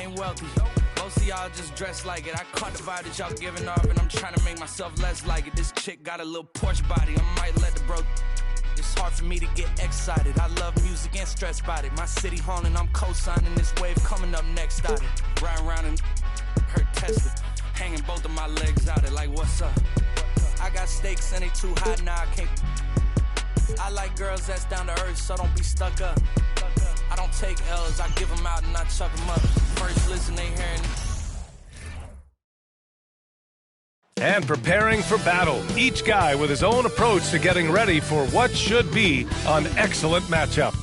ain't wealthy. Most of y'all just dress like it. I caught the vibe that y'all giving off, and I'm trying to make myself less like it. This chick got a little Porsche body. I might let the bro. It's hard for me to get excited. I love music and stress about it. My city haunting, I'm co-signing this wave coming up next out it. Riding around and hurt Tesla. Hanging both of my legs out it like, what's up? I got stakes and they too high now, I can't. I like girls that's down to earth, so don't be stuck up. I don't take L's, I give them out and I chuck them up. First listen, they hearing. And preparing for battle, each guy with his own approach to getting ready for what should be an excellent matchup.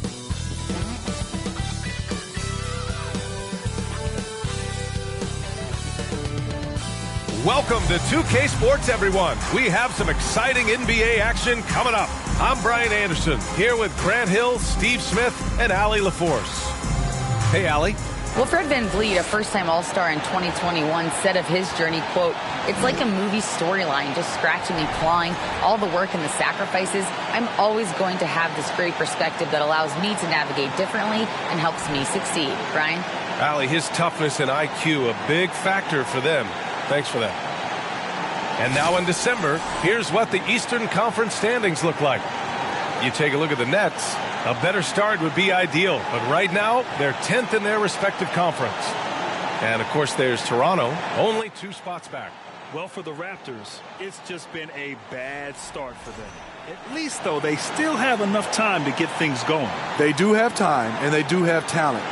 Welcome to 2K Sports, everyone. We have some exciting NBA action coming up. I'm Brian Anderson, here with Grant Hill, Steve Smith, and Allie LaForce. Hey, Allie. Well, Fred VanVleet, a first-time All-Star in 2021, said of his journey, quote, "It's like a movie storyline, just scratching and clawing, all the work and the sacrifices. I'm always going to have this great perspective that allows me to navigate differently and helps me succeed." Brian? Allie, his toughness and IQ, a big factor for them. Thanks for that. And now in December, here's what the Eastern Conference standings look like. You take a look at the Nets, a better start would be ideal. But right now, they're 10th in their respective conference. And, of course, there's Toronto, only 2 spots back. Well, for the Raptors, it's just been a bad start for them. At least, though, they still have enough time to get things going. They do have time, and they do have talent.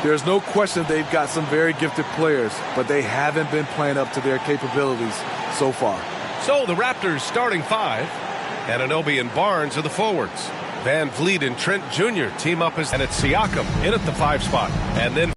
There's no question they've got some very gifted players, but they haven't been playing up to their capabilities so far. So the Raptors starting 5, Anunoby and Barnes are the forwards. VanVleet and Trent Jr. team up and it's Siakam in at the 5 spot. And then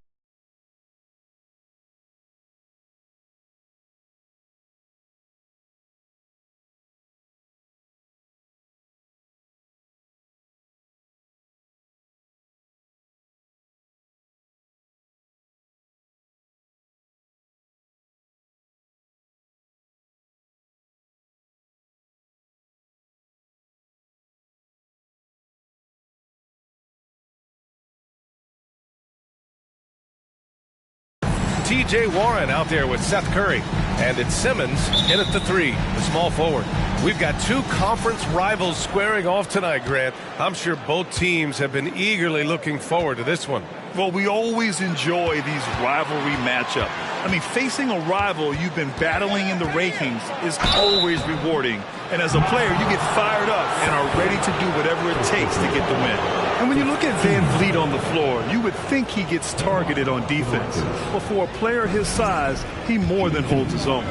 T.J. Warren out there with Seth Curry. And it's Simmons in at the 3, the small forward. We've got 2 conference rivals squaring off tonight, Grant. I'm sure both teams have been eagerly looking forward to this one. Well, we always enjoy these rivalry matchups. I mean, facing a rival you've been battling in the rankings is always rewarding. And as a player, you get fired up and are ready to do whatever it takes to get the win. And when you look at VanVleet on the floor, you would think he gets targeted on defense. But for a player his size, he more than holds his own.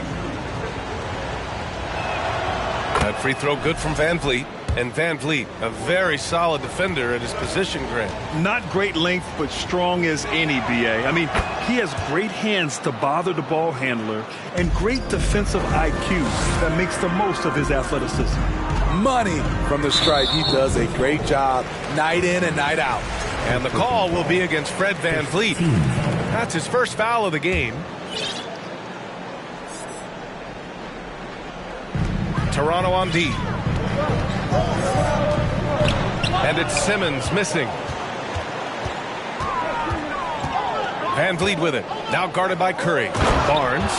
That free throw good from VanVleet. And VanVleet, a very solid defender at his position, Grant. Not great length, but strong as any, B.A. I mean, he has great hands to bother the ball handler and great defensive IQ that makes the most of his athleticism. Money from the stripe. He does a great job night in and night out. And the call will be against Fred VanVleet. That's his first foul of the game. Toronto on D. And it's Simmons missing. VanVleet with it. Now guarded by Curry. Barnes.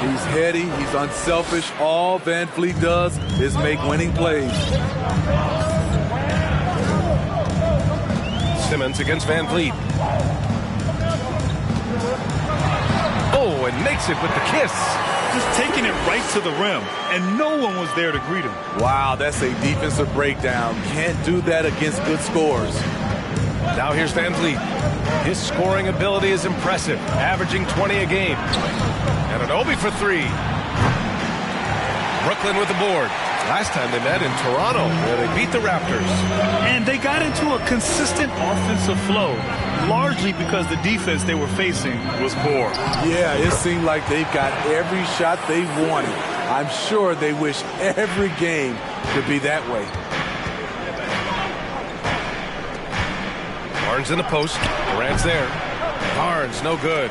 He's heady. He's unselfish. All VanVleet does is make winning plays. Simmons against VanVleet. Oh, and makes it with the kiss. Just taking it right to the rim, and no one was there to greet him. Wow, that's a defensive breakdown. Can't do that against good scorers. Now here's VanVleet. His scoring ability is impressive, averaging 20 a game. And Anunoby for 3. Brooklyn with the board. Last time they met in Toronto, where they beat the Raptors. And they got into a consistent offensive flow, largely because the defense they were facing was poor. Yeah, it seemed like they've got every shot they wanted. I'm sure they wish every game could be that way. Barnes in the post. Durant's there. Barnes, no good.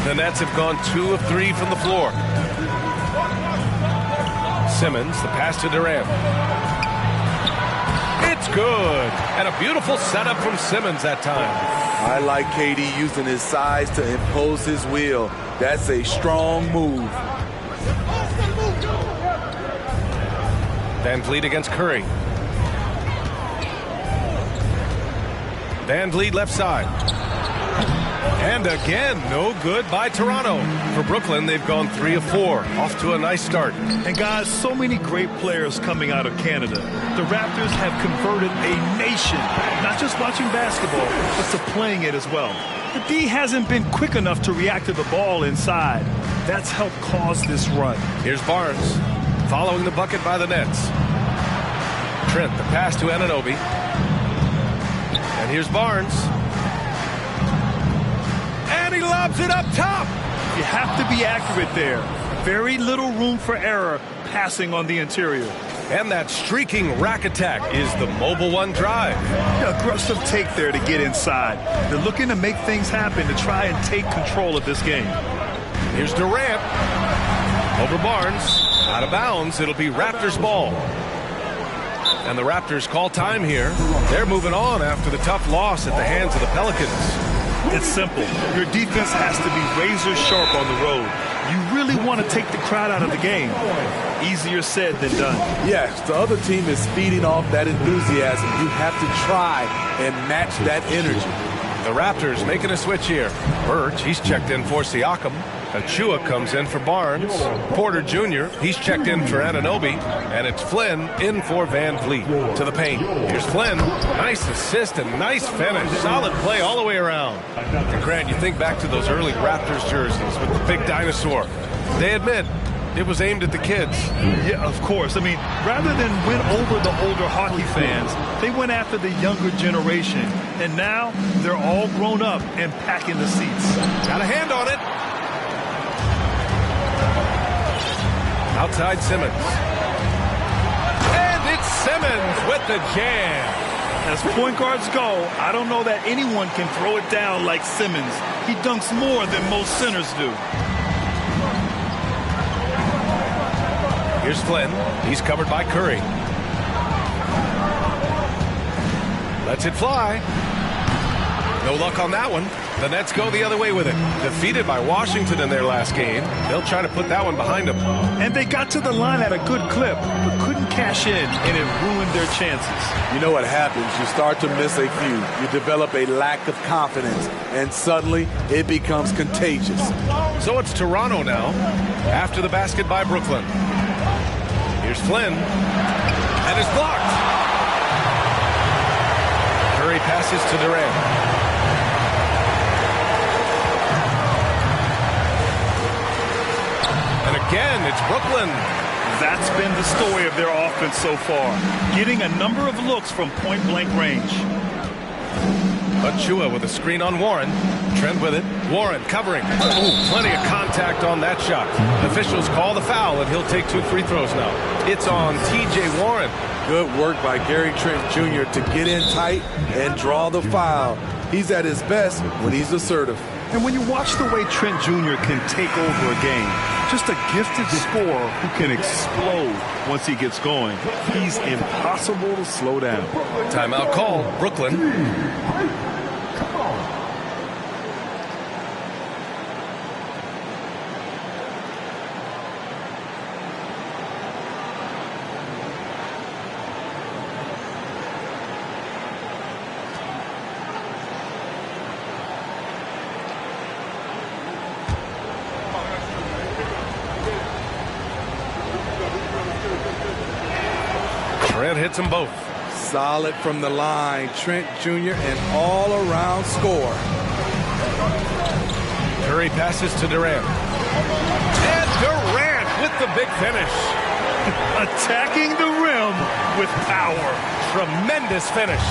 The Nets have gone 2 of 3 from the floor. Simmons, the pass to Durant. It It's good. And a beautiful setup from Simmons that time. I like KD using his size to impose his will. That's a strong move. Van Vliet against Curry. Van Vliet left side. And again, no good by Toronto. For Brooklyn, they've gone 3 of 4. Off to a nice start. And guys, so many great players coming out of Canada. The Raptors have converted a nation, not just watching basketball, but to playing it as well. The D hasn't been quick enough to react to the ball inside. That's helped cause this run. Here's Barnes, following the bucket by the Nets. Trent, the pass to Anunoby. And here's Barnes. And he lobs it up top. You have to be accurate there. Very little room for error passing on the interior. And that streaking rack attack is the mobile one drive. Aggressive take there to get inside. They're looking to make things happen to try and take control of this game. Here's Durant. Over Barnes. Out of bounds. It'll be Raptors ball. And the Raptors call time here. They're moving on after the tough loss at the hands of the Pelicans. It's simple. Your defense has to be razor sharp on the road. You really want to take the crowd out of the game. Easier said than done. Yes, the other team is feeding off that enthusiasm. You have to try and match that energy. The Raptors making a switch here. Birch, he's checked in for Siakam. Achua comes in for Barnes. Porter Jr., he's checked in for Anunoby. And it's Flynn in for Van Vliet. To the paint. Here's Flynn. Nice assist and nice finish. Solid play all the way around. And Grant, you think back to those early Raptors jerseys with the big dinosaur. They admit it was aimed at the kids. Yeah, of course. I mean, rather than win over the older hockey fans, they went after the younger generation. And now they're all grown up and packing the seats. Got a hand on it. Outside Simmons. And it's Simmons with the jam. As point guards go, I don't know that anyone can throw it down like Simmons. He dunks more than most centers do. Here's Flynn. He's covered by Curry. Lets it fly. No luck on that one. The Nets go the other way with it. Defeated by Washington in their last game. They'll try to put that one behind them. And they got to the line at a good clip, but couldn't cash in, and it ruined their chances. You know what happens. You start to miss a few. You develop a lack of confidence, and suddenly it becomes contagious. So it's Toronto now, after the basket by Brooklyn. Here's Flynn, and it's blocked. Curry passes to Durant. And again, it's Brooklyn. That's been the story of their offense so far, getting a number of looks from point-blank range. Achua with a screen on Warren. Trent with it. Warren covering. Ooh, plenty of contact on that shot. Officials call the foul, and he'll take 2 free throws now. It's on T.J. Warren. Good work by Gary Trent Jr. to get in tight and draw the foul. He's at his best when he's assertive. And when you watch the way Trent Jr. can take over a game, just a gifted scorer who can explode once he gets going. He's impossible to slow down. Timeout called. Brooklyn. Trent hits them both. Solid from the line. Trent Jr. an all-around scorer. Curry passes to Durant. And Durant with the big finish. Attacking the rim with power. Tremendous finish.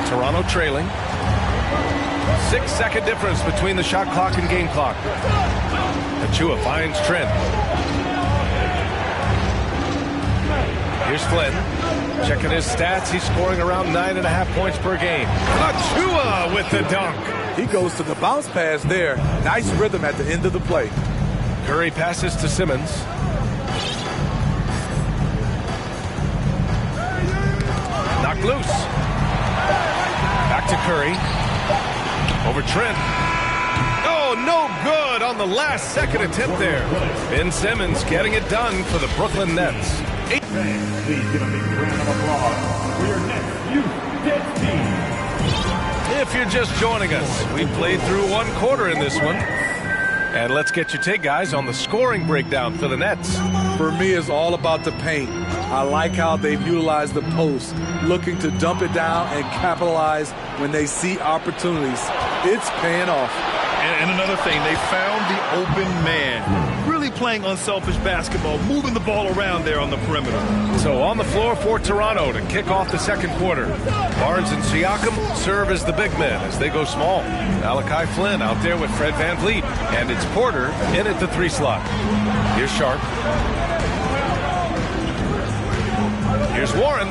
Toronto trailing. 6-second difference between the shot clock and game clock. Achua finds Trent. Here's Flynn. Checking his stats, he's scoring around 9.5 points per game. Achua with the dunk. He goes to the bounce pass there. Nice rhythm at the end of the play. Curry passes to Simmons. knocked loose. Back to Curry. Over Trent. Oh, no good on the last second attempt there. Ben Simmons getting it done for the Brooklyn Nets. Please give a big round of applause for your next youth Nets team. If you're just joining us, we played through one quarter in this one. And let's get your take, guys, on the scoring breakdown for the Nets. For me, it's all about the paint. I like how they've utilized the post, looking to dump it down and capitalize when they see opportunities. It's paying off. And another thing, they found the open man. Really playing unselfish basketball, moving the ball around there on the perimeter. So on the floor for Toronto to kick off the second quarter. Barnes and Siakam serve as the big men as they go small. Malachi Flynn out there with Fred VanVleet. And it's Porter in at the 3 slot. Here's Sharp. Here's Warren.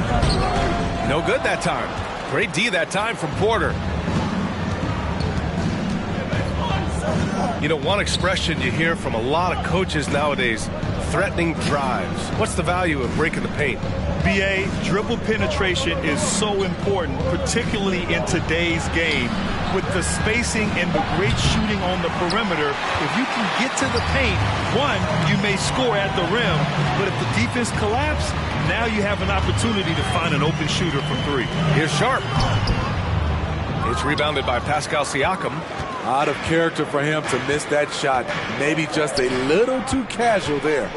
No good that time. Great D that time from Porter. You know, one expression you hear from a lot of coaches nowadays, threatening drives. What's the value of breaking the paint? BA, dribble penetration is so important, particularly in today's game. With the spacing and the great shooting on the perimeter, if you can get to the paint, one, you may score at the rim, but if the defense collapses, now you have an opportunity to find an open shooter from 3. Here's Sharp. It's rebounded by Pascal Siakam. Out of character for him to miss that shot. Maybe just a little too casual there.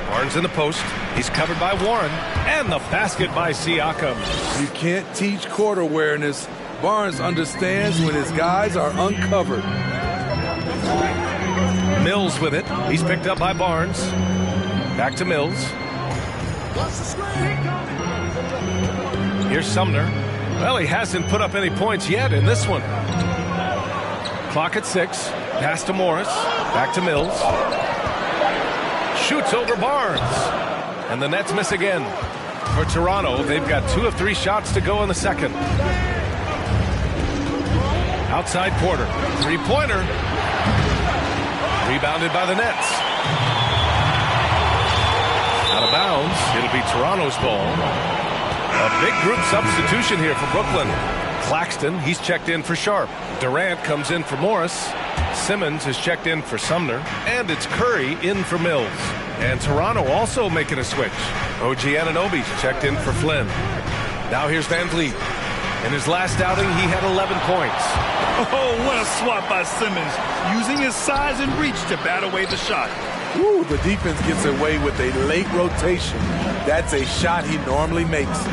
Barnes in the post. He's covered by Warren. And the basket by Siakam. You can't teach court awareness. Barnes understands when his guys are uncovered. Mills with it. He's picked up by Barnes. Back to Mills. Here's Sumner. Well, he hasn't put up any points yet in this one. Clock at 6. Pass to Morris. Back to Mills. Shoots over Barnes. And the Nets miss again. For Toronto, they've got 2 of 3 shots to go in the second. Outside Porter. 3-pointer. Rebounded by the Nets. Out of bounds. It'll be Toronto's ball. A big group substitution here for Brooklyn. Claxton, he's checked in for Sharp. Durant comes in for Morris. Simmons is checked in for Sumner. And it's Curry in for Mills. And Toronto also making a switch. OG Anunoby's checked in for Flynn. Now here's VanVleet. In his last outing, he had 11 points. Oh, what a swap by Simmons. Using his size and reach to bat away the shot. Ooh, the defense gets away with a late rotation. That's a shot he normally makes.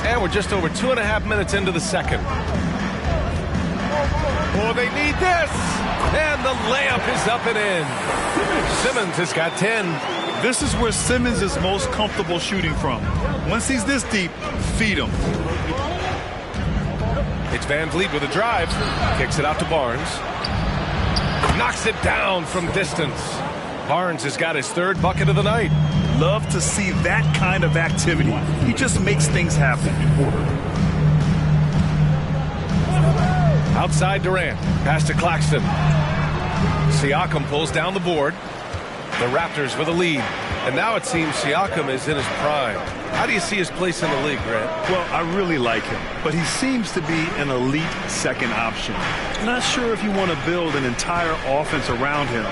And we're just over 2.5 minutes into the second. Oh, they need this. And the layup is up and in. Simmons has got 10. This is where Simmons is most comfortable shooting from. Once he's this deep, feed him. It's VanVleet with a drive. Kicks it out to Barnes. Knocks it down from distance. Barnes has got his 3rd bucket of the night. Love to see that kind of activity. He just makes things happen. Outside Durant. Pass to Claxton. Siakam pulls down the board. The Raptors with a lead. And now it seems Siakam is in his prime. How do you see his place in the league, Grant? Well, I really like him, but he seems to be an elite second option. Not sure if you want to build an entire offense around him,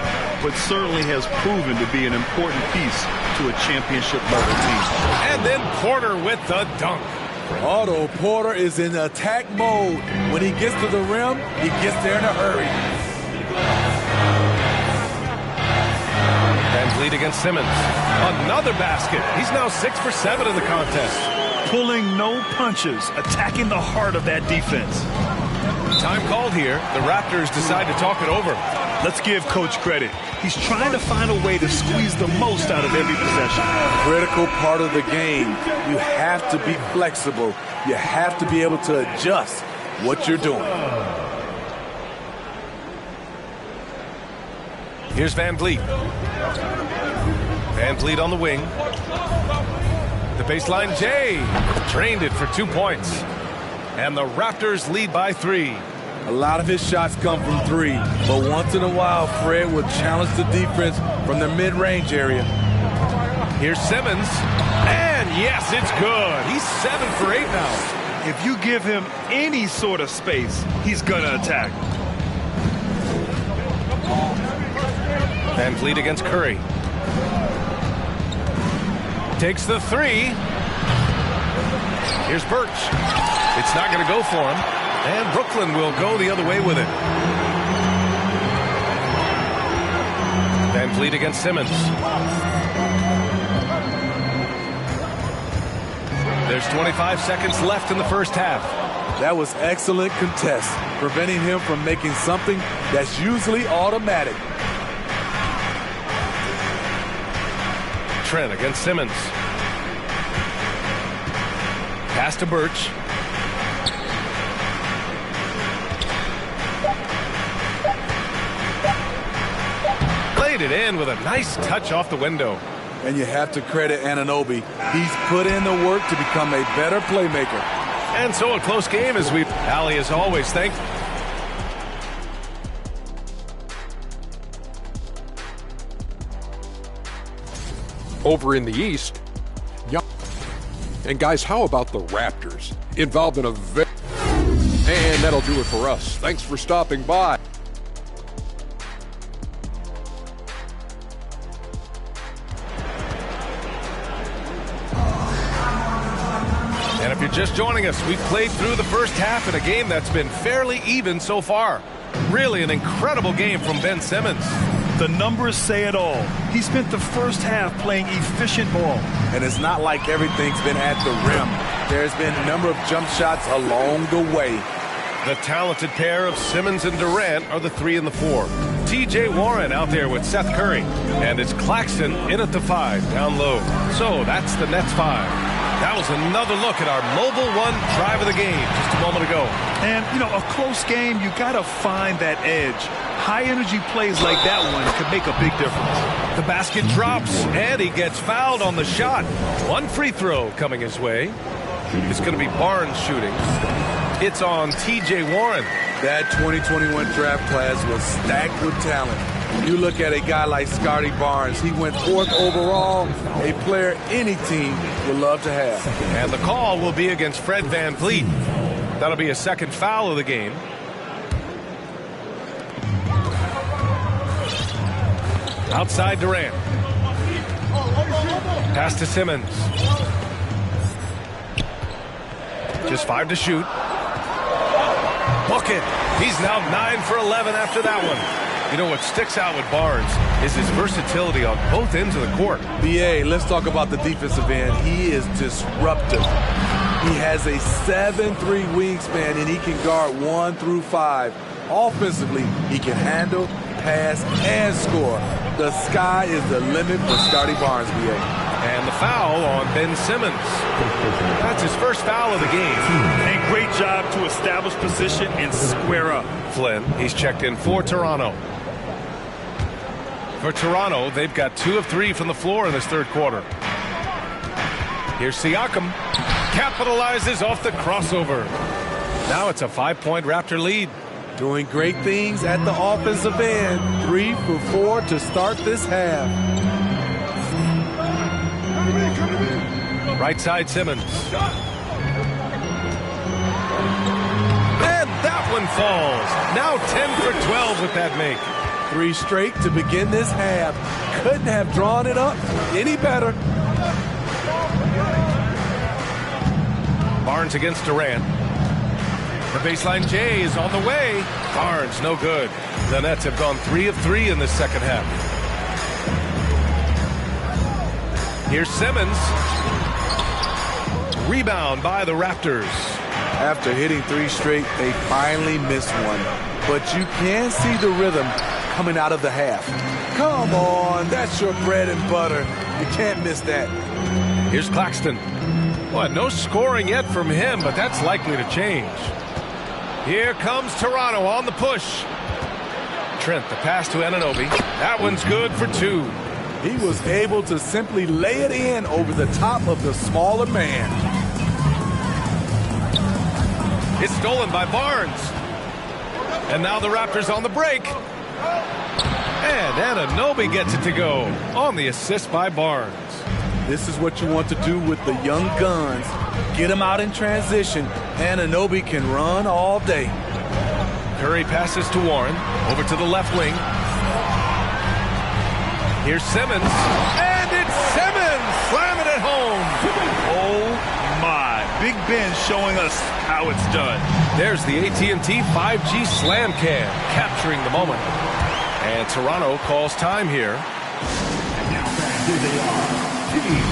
but certainly has proven to be an important piece to a championship-level team. And then Porter with the dunk. Otto Porter is in attack mode. When he gets to the rim, he gets there in a hurry. VanVleet against Simmons. Another basket. He's now 6 for 7 in the contest. Pulling no punches, attacking the heart of that defense. Time called here. The Raptors decide to talk it over. Let's give Coach credit. He's trying to find a way to squeeze the most out of every possession. Critical part of the game. You have to be flexible. You have to be able to adjust what you're doing. Here's VanVleet. VanVleet on the wing. The baseline, Jay. Drained it for 2 points. And the Raptors lead by 3. A lot of his shots come from three, but once in a while, Fred will challenge the defense from the mid-range area. Here's Simmons, and yes, it's good. He's 7 for 8 now. If you give him any sort of space, he's gonna attack. Van Vliet against Curry. Takes the three. Here's Birch. It's not going to go for him. And Brooklyn will go the other way with it. Van Vliet against Simmons. There's 25 seconds left in the first half. That was excellent contest, preventing him from making something that's usually automatic. Trent against Simmons. Pass to Birch. Played it in with a nice touch off the window. And you have to credit Anunoby. He's put in the work to become a better playmaker. And so a close game as we... Allie, as always, thank... Over in the East, and guys, how about the Raptors? Involved in a very... And that'll do it for us. Thanks for stopping by. And if you're just joining us, we've played through the first half in a game that's been fairly even so far. Really an incredible game from Ben Simmons. The numbers say it all. He spent the first half playing efficient ball. And it's not like everything's been at the rim. There's been a number of jump shots along the way. The talented pair of Simmons and Durant are the 3 and the 4. T.J. Warren out there with Seth Curry. And it's Claxton in at the 5 down low. So that's the Nets 5. That was another look at our Mobile One drive of the game just a moment ago. And, you know, a close game, you got to find that edge. High-energy plays like that one could make a big difference. The basket drops, and he gets fouled on the shot. One free throw coming his way. It's going to be Barnes shooting. It's on T.J. Warren. That 2021 draft class was stacked with talent. You look at a guy like Scotty Barnes. He went 4th overall, a player any team would love to have. And the call will be against Fred Van Vliet. That'll be a second foul of the game. Outside Durant. Pass to Simmons. Just 5 to shoot. Book it. He's now 9 for 11 after that one. You know what sticks out with Barnes is his versatility on both ends of the court. B.A., let's talk about the defensive end. He is disruptive. He has a 7'3" wingspan, and he can guard 1 through 5. Offensively, he can handle, pass, and score. The sky is the limit for Scotty Barnes, B.A. And the foul on Ben Simmons. That's his first foul of the game. And great job to establish position and square up. Flynn, he's checked in for Toronto. For Toronto, they've got 2 of 3 from the floor in this third quarter. Here's Siakam. Capitalizes off the crossover. Now it's a 5-point Raptor lead. Doing great things at the offensive end. 3 for 4 to start this half. Right side Simmons. And that one falls. Now 10 for 12 with that make. 3 straight to begin this half. Couldn't have drawn it up any better. Barnes against Durant. The baseline J is on the way. Barnes, no good. The Nets have gone 3 of 3 in this second half. Here's Simmons. Rebound by the Raptors. After hitting 3 straight, they finally missed one. But you can see the rhythm coming out of the half. Come on, that's your bread and butter. You can't miss that. Here's Claxton. Well, no scoring yet from him, but that's likely to change. Here comes Toronto on the push. Trent, the pass to Anunoby. That one's good for 2. He was able to simply lay it in over the top of the smaller man. It's stolen by Barnes. And now the Raptors on the break. And Anunoby gets it to go on the assist by Barnes. This is what you want to do with the young guns. Get them out in transition. Anunoby can run all day. Curry passes to Warren. Over to the left wing. Here's Simmons. And it's Simmons! Slamming it home! Oh, my. Big Ben showing us how it's done. There's the AT&T 5G Slam Cam, capturing the moment. And Toronto calls time here. And now fans, here they are. Team.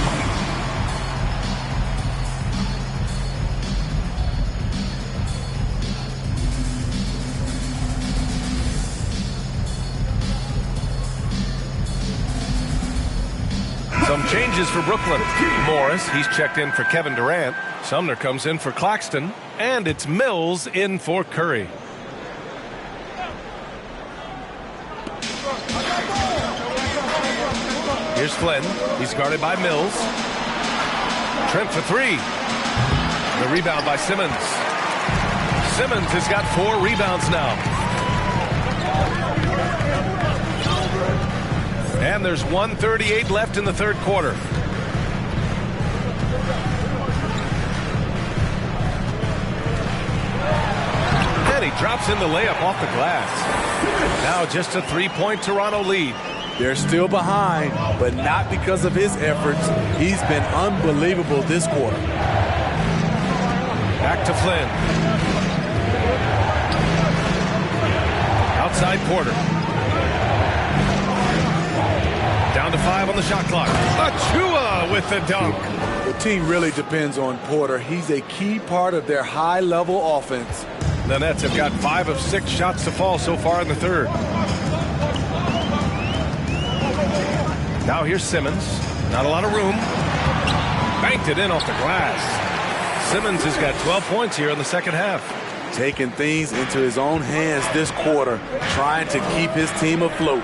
Some changes for Brooklyn. Morris, he's checked in for Kevin Durant. Sumner comes in for Claxton. And it's Mills in for Curry. Here's Flynn. He's guarded by Mills. Trent for three. The rebound by Simmons. Simmons has got 4 rebounds now. And there's 1:38 left in the third quarter. And he drops in the layup off the glass. Now just a 3-point Toronto lead. They're still behind, but not because of his efforts. He's been unbelievable this quarter. Back to Flynn. Outside Porter. Down to 5 on the shot clock. Achua with the dunk. The team really depends on Porter. He's a key part of their high-level offense. The Nets have got 5 of 6 shots to fall so far in the third. Now here's Simmons. Not a lot of room. Banked it in off the glass. Simmons has got 12 points here in the second half. Taking things into his own hands this quarter, trying to keep his team afloat.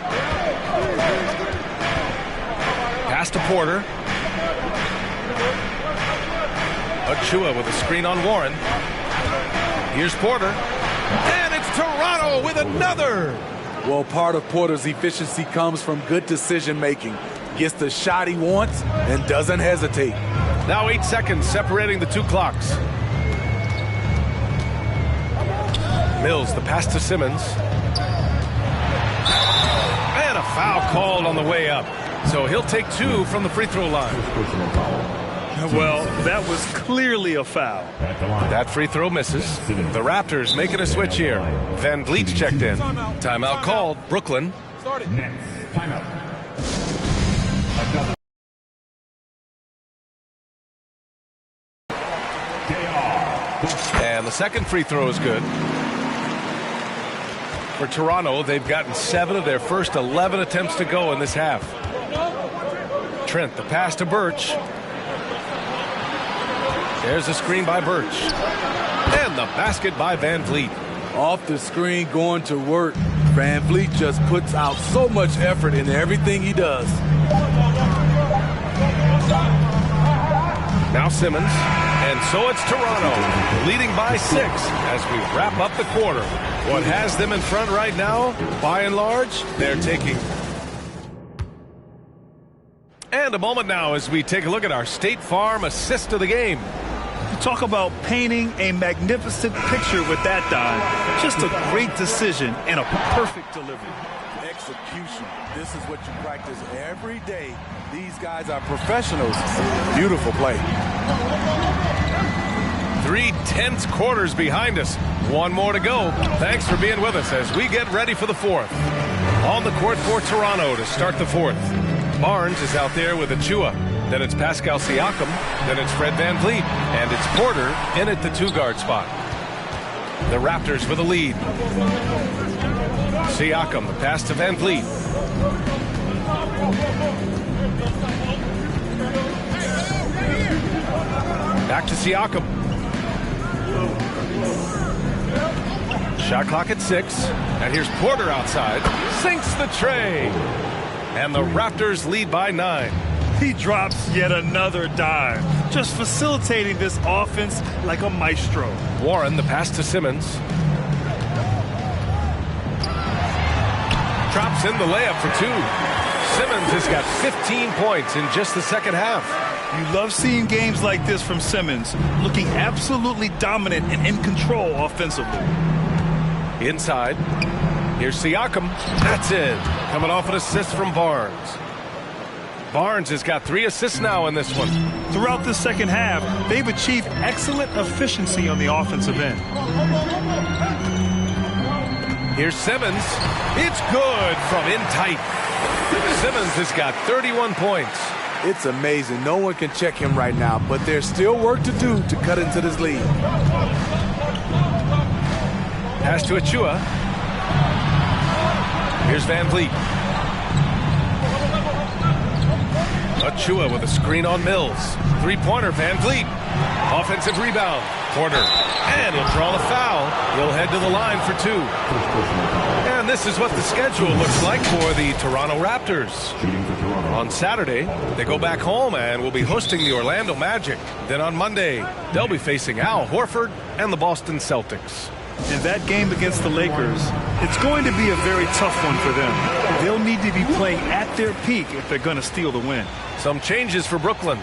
Pass to Porter. Achua with a screen on Warren. Here's Porter. And it's Toronto with another. Well, part of Porter's efficiency comes from good decision-making. Gets the shot he wants and doesn't hesitate. Now 8 seconds separating the two clocks. Mills, the pass to Simmons. And a foul called on the way up. So he'll take 2 from the free throw line. Well, that was clearly a foul. That free throw misses. The Raptors making a switch here. Van Vliet's checked in. Timeout called. Brooklyn. Nets, timeout. And the second free throw is good. For Toronto, they've gotten 7 of their first 11 attempts to go in this half. Trent, the pass to Birch. There's a screen by Birch. And the basket by Van Vliet. Off the screen, going to work. Van Vliet just puts out so much effort in everything he does. Now Simmons. And so it's Toronto, leading by 6 as we wrap up the quarter. What has them in front right now, by and large, they're taking. And a moment now as we take a look at our State Farm assist of the game. Talk about painting a magnificent picture with that dive. Just a great decision and a perfect delivery. Execution. This is what you practice every day. These guys are professionals. Beautiful play. 3 tense quarters behind us. 1 more to go. Thanks for being with us as we get ready for the 4th. On the court for Toronto to start the 4th. Barnes is out there with Achua. Then it's Pascal Siakam. Then it's Fred Van Vliet. And it's Porter in at the 2-guard spot. The Raptors with a lead. Siakam, the pass to Van Vliet. Back to Siakam. Shot clock at 6. And here's Porter outside. Sinks the tray. And the Raptors lead by 9. He drops yet another dive, just facilitating this offense like a maestro. Warren, the pass to Simmons. Drops in the layup for 2. Simmons has got 15 points in just the second half. You love seeing games like this from Simmons, looking absolutely dominant and in control offensively. Inside. Here's Siakam. That's it. Coming off an assist from Barnes. Barnes has got 3 assists now in this one. Throughout the second half, they've achieved excellent efficiency on the offensive end. Here's Simmons. It's good from in tight. Simmons has got 31 points. It's amazing. No one can check him right now, but there's still work to do to cut into this lead. Pass to Achua. Here's Van Vliet. Achua with a screen on Mills. 3-pointer, Van Vliet. Offensive rebound. Porter. And he'll draw the foul. He'll head to the line for 2. And this is what the schedule looks like for the Toronto Raptors. On Saturday, they go back home and will be hosting the Orlando Magic. Then on Monday, they'll be facing Al Horford and the Boston Celtics. In that game against the Lakers, it's going to be a very tough one for them. They'll need to be playing at their peak if they're going to steal the win. Some changes for Brooklyn.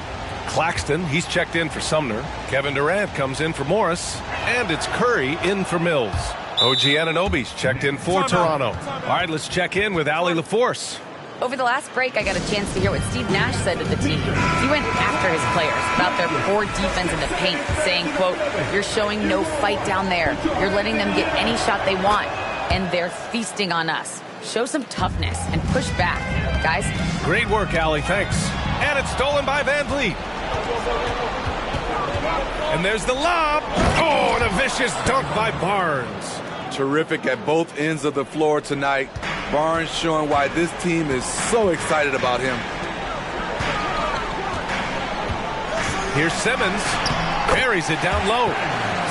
Claxton, he's checked in for Sumner. Kevin Durant comes in for Morris. And it's Curry in for Mills. OG Anunoby's checked in for Toronto. All right, let's check in with Allie LaForce. Over the last break, I got a chance to hear what Steve Nash said to the team. He went after his players about their poor defense in the paint, saying, quote, "You're showing no fight down there. You're letting them get any shot they want, and they're feasting on us. Show some toughness and push back, guys." Great work, Allie. Thanks. And it's stolen by Van Vliet. And there's the lob. Oh, and a vicious dunk by Barnes. Terrific at both ends of the floor tonight. Barnes showing why this team is so excited about him. Here's Simmons. Carries it down low.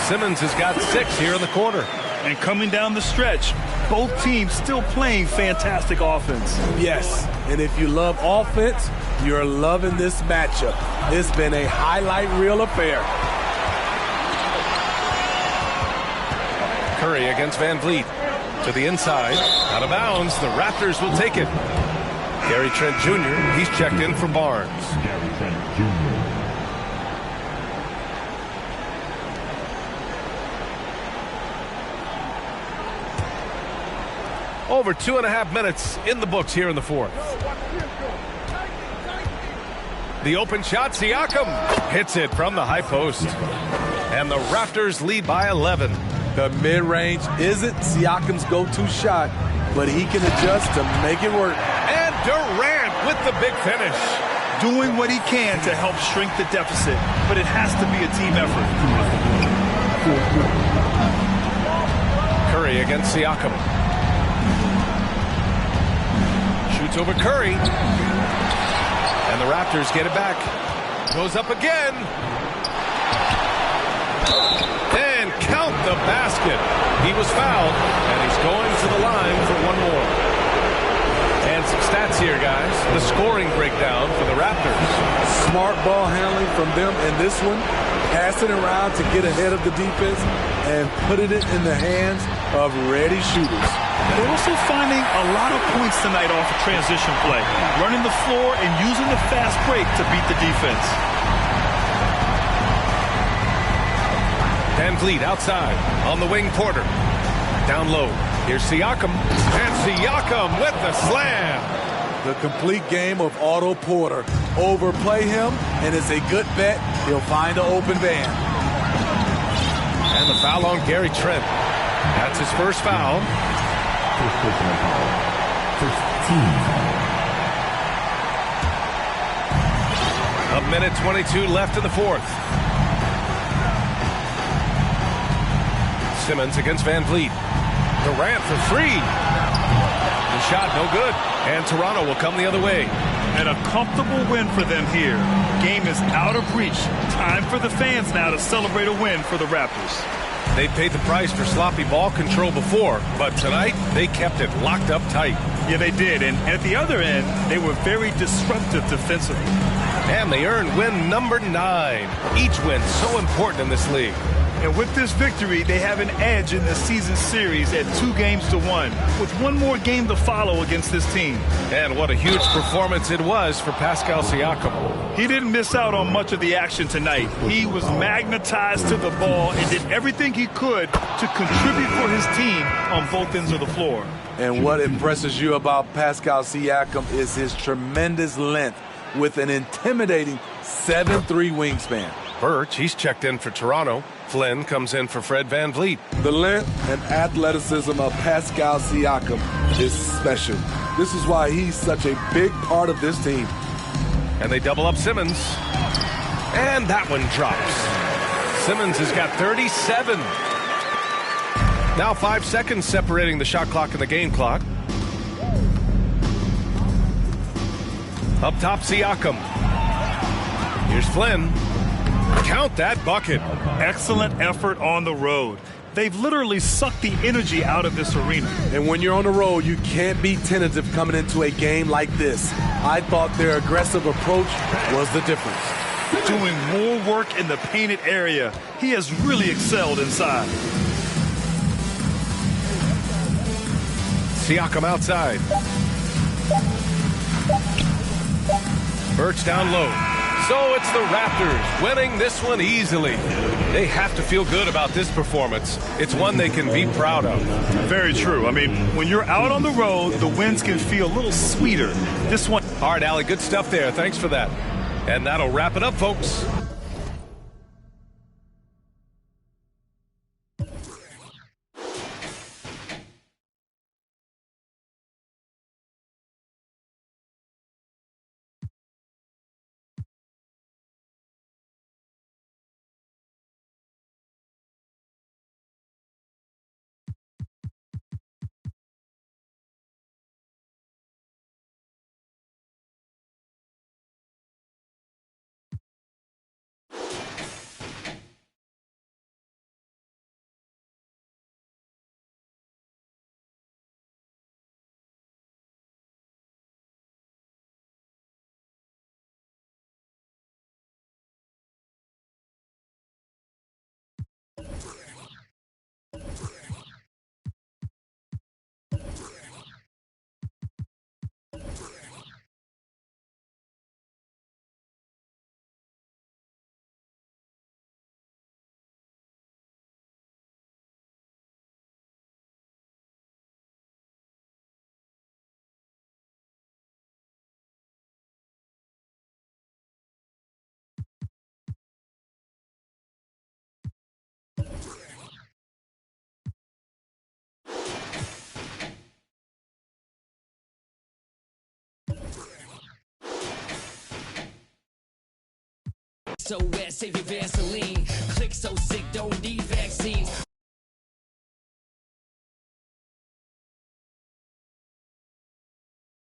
Simmons has got 6 here in the quarter. And coming down the stretch, both teams still playing fantastic offense. Yes, and if you love offense, you're loving this matchup. It's been a highlight reel affair. Curry against Van Vliet. To the inside. Out of bounds. The Raptors will take it. Gary Trent Jr., he's checked in for Barnes. Gary Trent Jr. Over 2.5 minutes in the books here in the fourth. The open shot, Siakam hits it from the high post. And the Raptors lead by 11. The mid-range isn't Siakam's go-to shot, but he can adjust to make it work. And Durant with the big finish. Doing what he can to help shrink the deficit, but it has to be a team effort. Curry against Siakam. Shoots over Curry. And the Raptors get it back. Goes up again. And count the basket. He was fouled, and he's going to the line for one more. And some stats here, guys. The scoring breakdown for the Raptors. Smart ball handling from them in this one. Passing around to get ahead of the defense and putting it in the hands of ready shooters. They're also finding a lot of points tonight off of transition play. Running the floor and using the fast break to beat the defense. Van Vliet outside. On the wing, Porter. Down low. Here's Siakam. And Siakam with the slam. The complete game of Otto Porter. Overplay him, and it's a good bet he'll find an open man. And the foul on Gary Trent. That's his first foul. First personal foul. First team foul. 1:22 left in the fourth. Simmons against Van Vliet. Durant for 3. The shot no good. And Toronto will come the other way. And a comfortable win for them here. Game is out of reach. Time for the fans now to celebrate a win for the Raptors. They paid the price for sloppy ball control before, but tonight they kept it locked up tight. Yeah, they did. And at the other end, they were very disruptive defensively. And they earned win number 9. Each win so important in this league. And with this victory, they have an edge in the season series at 2-1, with one more game to follow against this team. And what a huge performance it was for Pascal Siakam. He didn't miss out on much of the action tonight. He was magnetized to the ball and did everything he could to contribute for his team on both ends of the floor. And what impresses you about Pascal Siakam is his tremendous length with an intimidating 7'3" wingspan. Birch, he's checked in for Toronto. Flynn comes in for Fred VanVleet. The length and athleticism of Pascal Siakam is special. This is why he's such a big part of this team. And they double up Simmons. And that one drops. Simmons has got 37. Now 5 seconds separating the shot clock and the game clock. Up top, Siakam. Here's Flynn. Count that bucket. Excellent effort on the road. They've literally sucked the energy out of this arena. And when you're on the road, you can't be tentative coming into a game like this. I thought their aggressive approach was the difference. Doing more work in the painted area. He has really excelled inside. Siakam outside. Birch down low. So it's the Raptors winning this one easily. They have to feel good about this performance. It's one they can be proud of. Very true. I mean, when you're out on the road, the wins can feel a little sweeter. This one. All right, Allie, good stuff there. Thanks for that. And that'll wrap it up, folks. So wet, save your Vaseline. Click so sick, don't even